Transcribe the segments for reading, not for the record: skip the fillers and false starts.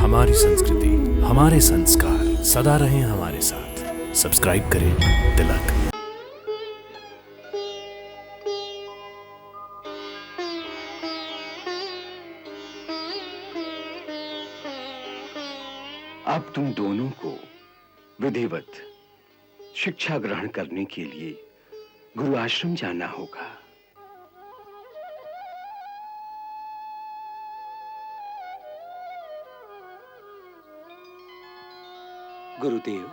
हमारी संस्कृति, हमारे संस्कार सदा रहें हमारे साथ। सब्सक्राइब करें तिलक। अब तुम दोनों को विधिवत शिक्षा ग्रहण करने के लिए गुरु आश्रम जाना होगा। गुरुदेव,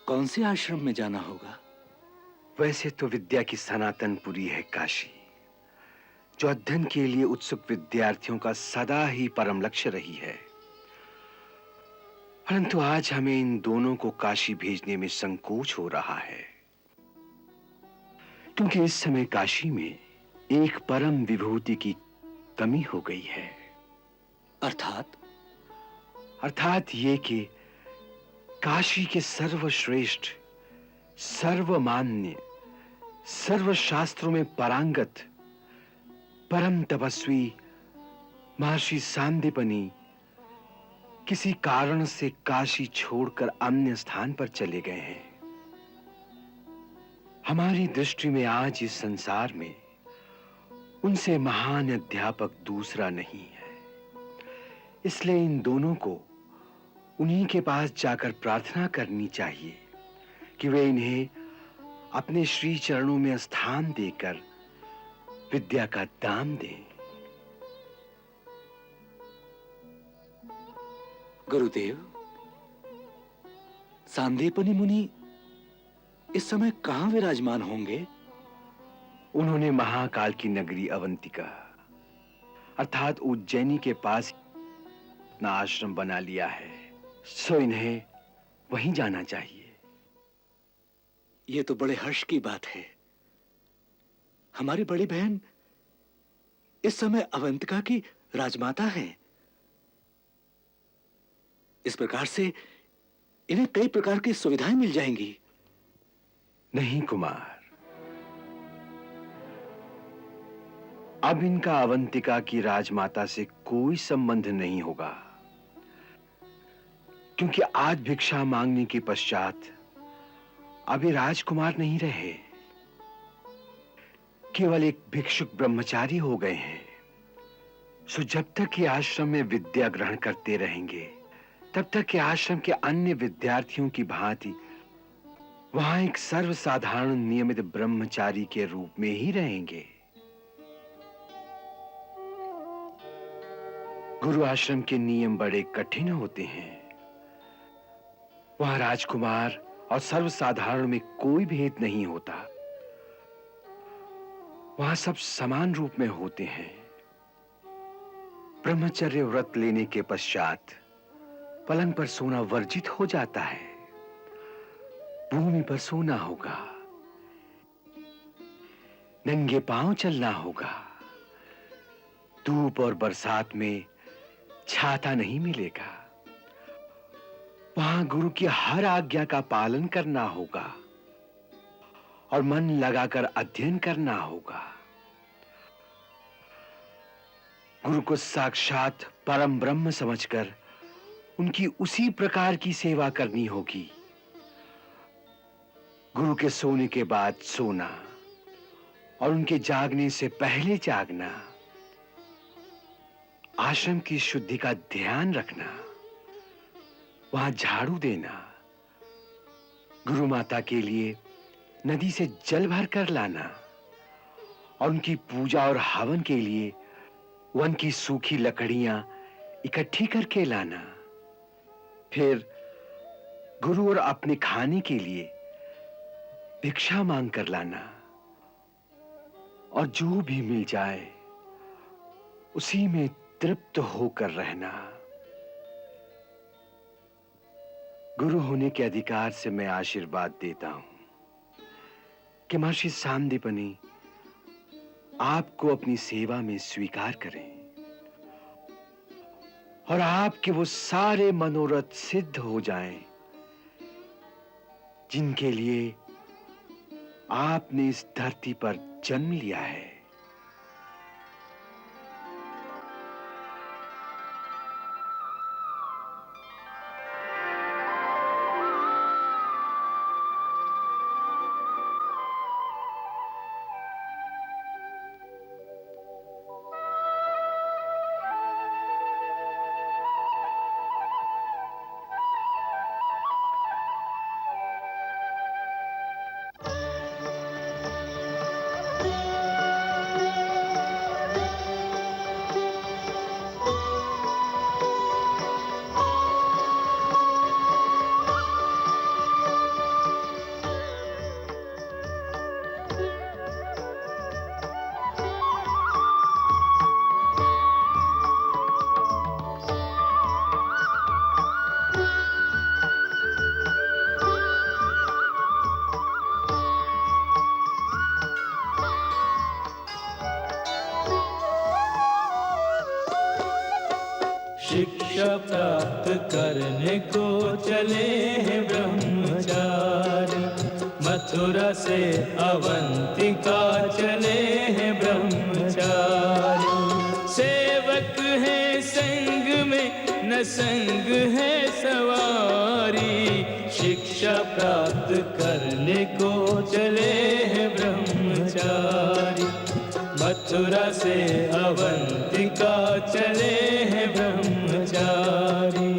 कौन से आश्रम में जाना होगा? वैसे तो विद्या की सनातनपुरी है काशी, जो अध्ययन के लिए उत्सुक विद्यार्थियों का सदा ही परम लक्ष्य रही है। परंतु आज हमें इन दोनों को काशी भेजने में संकोच हो रहा है, क्योंकि इस समय काशी में एक परम विभूति की कमी हो गई है। अर्थात ये कि काशी के सर्वश्रेष्ठ, सर्वमान्य, सर्वशास्त्रों में पारंगत परम तपस्वी महर्षि सांदीपनि किसी कारण से काशी छोड़कर अन्य स्थान पर चले गए हैं। हमारी दृष्टि में आज इस संसार में उनसे महान अध्यापक दूसरा नहीं है। इसलिए इन दोनों को उन्हीं के पास जाकर प्रार्थना करनी चाहिए कि वे इन्हें अपने श्री चरणों में स्थान देकर विद्या का दान दें। गुरुदेव, सांदीपनि मुनि इस समय कहां विराजमान होंगे? उन्होंने महाकाल की नगरी अवंतिका अर्थात उज्जैनी के पास अपना आश्रम बना लिया है, सो इन्हें वहीं जाना चाहिए। यह तो बड़े हर्ष की बात है। हमारी बड़ी बहन इस समय अवंतिका की राजमाता है। इस प्रकार से इन्हें कई प्रकार की सुविधाएं मिल जाएंगी। नहीं कुमार, अब इनका अवंतिका की राजमाता से कोई संबंध नहीं होगा, क्योंकि आज भिक्षा मांगने के पश्चात अभी राजकुमार नहीं रहे, केवल एक भिक्षुक ब्रह्मचारी हो गए हैं। सो जब तक ये आश्रम में विद्या ग्रहण करते रहेंगे, तब तक ये आश्रम के अन्य विद्यार्थियों की भांति वहां एक सर्वसाधारण नियमित ब्रह्मचारी के रूप में ही रहेंगे। गुरु आश्रम के नियम बड़े कठिन होते हैं। वहां राजकुमार और सर्वसाधारण में कोई भेद नहीं होता। वहां सब समान रूप में होते हैं। ब्रह्मचर्य व्रत लेने के पश्चात पलंग पर सोना वर्जित हो जाता है। भूमि पर सोना होगा, नंगे पांव चलना होगा, धूप और बरसात में छाता नहीं मिलेगा। वहां गुरु की हर आज्ञा का पालन करना होगा और मन लगाकर अध्ययन करना होगा। गुरु को साक्षात परम ब्रह्म समझकर उनकी उसी प्रकार की सेवा करनी होगी। गुरु के सोने के बाद सोना और उनके जागने से पहले जागना, आश्रम की शुद्धि का ध्यान रखना, वहां झाड़ू देना, गुरु माता के लिए नदी से जल भर कर लाना और उनकी पूजा और हवन के लिए वन की सूखी लकड़ियां इकट्ठी करके लाना, फिर गुरु और अपने खाने के लिए भिक्षा मांग कर लाना और जो भी मिल जाए उसी में तृप्त होकर रहना। गुरु होने के अधिकार से मैं आशीर्वाद देता हूं कि महर्षि सांदीपनि आपको अपनी सेवा में स्वीकार करें और आपके वो सारे मनोरथ सिद्ध हो जाएं जिनके लिए आपने इस धरती पर जन्म लिया है। शिक्षा प्राप्त करने को चले हैं ब्रह्मचारी। मथुरा से अवंतिका चले हैं ब्रह्मचारी। सेवक है संग में न संग है सवारी। शिक्षा प्राप्त करने को चले हैं ब्रह्मचारी। मथुरा से अवंतिका चले हैं ब्रह्मचारी।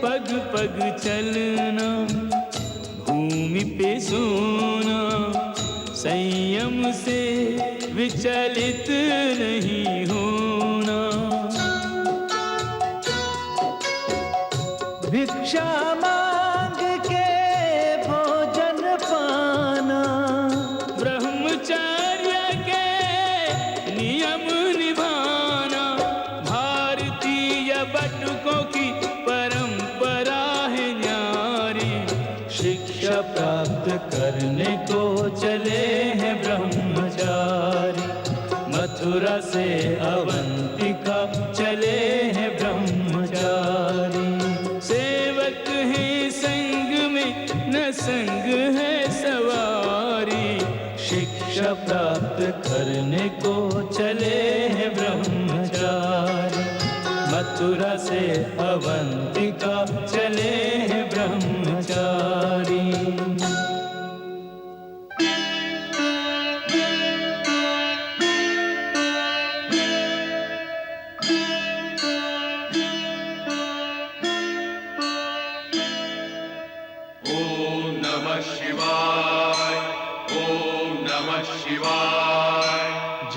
पग पग चलना भूमि पे सोना, संयम से विचलित नहीं होना। भिक्षा मांग के भोजन पाना, ब्रह्मचर्य के नियम निभाना। भारतीय बटुकों की परंपरा है न्यारी। शिक्षा प्राप्त करने को चले हैं ब्रह्मचारी। मथुरा से अवंतिका चले हैं ब्रह्मचारी। सेवक है संग में न संग है सवारी। शिक्षा प्राप्त करने को चले हैं ब्रह्मचारी। मथुरा से अवंतिका चले हैं ब्रह्मचारी।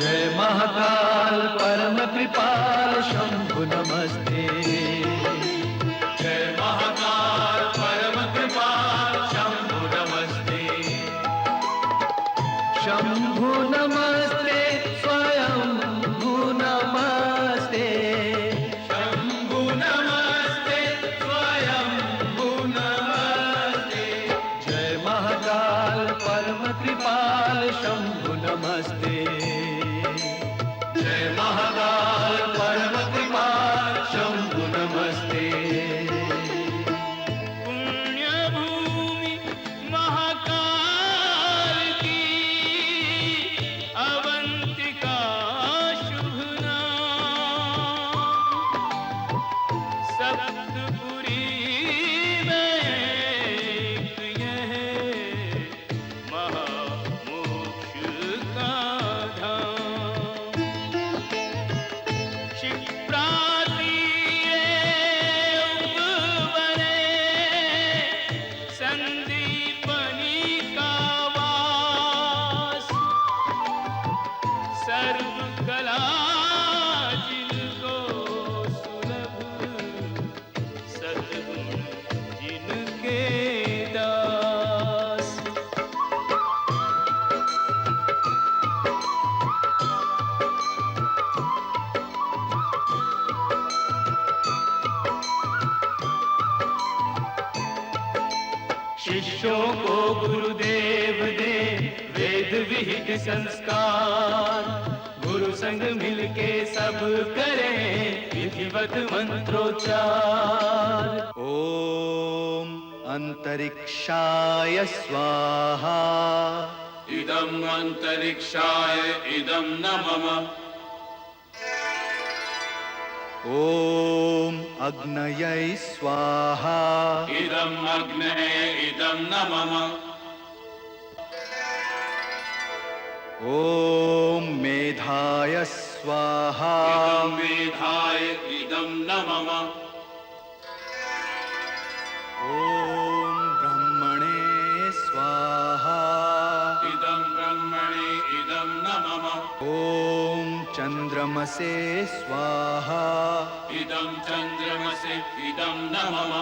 जय महाकाल परम कृपाल शंभु नमस्ते। जय महाकाल परम कृपाल शंभु नमस्ते। शंभु नमस्ते स्वयंभु नमस्ते। शंभु नमस्ते स्वयंभु नमस्ते। जय महाकाल परम कृपाल शंभु नमस्ते। जय महाकाल परम कृपाल शंभु नमस्ते। पुण्य भूमि महाकाल की अवंतिका शुभ नाम। सप्तपुरी में एक यह महामोक्ष का धाम। क्षिप्राति बने संदीपनी का वास। सर्व कला जिनको सुलभ, सद्गुण जिनके दास। शिष्यों को गुरुदेव दे वेद विहित संस्कार। गुरु संग मिलके सब करें विधिवत मंत्रोच्चार। ओम अंतरिक्षाय स्वाहा। इदम् अंतरिक्षाय इदं न मम। ओम अग्नये स्वाहा। इदम् अग्नये इदं न मम। ओम मेधाय स्वाहा। इदं मेधाय इदं न मम। ओम ब्रह्मणे स्वाहा। इदं ब्रह्मणे इदं न मम। ओम चंद्रमसे स्वाहा। इदं चन्द्रमसि इदं न मम।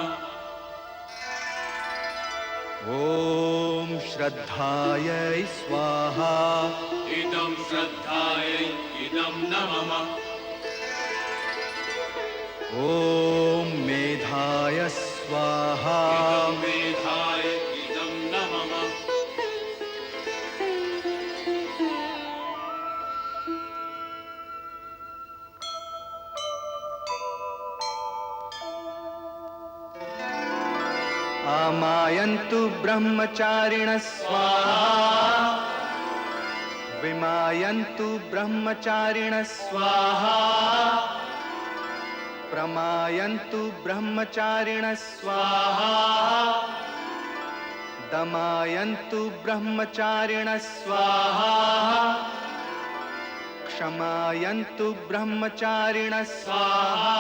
ओम श्रद्धायै स्वाहा। इदं श्रद्धायै इदं न मम। ओम मेधाय स्वाहा। इदं मेधाय इदं न मम। कामायन्तु ब्रह्मचारिणः स्वाहा विमायन्तु ब्रह्मचारिणः स्वाहा प्रमायन्तु ब्रह्मचारिणः स्वाहा दमायन्तु ब्रह्मचारिणः स्वाहा क्षमायन्तु ब्रह्मचारिणः स्वाहा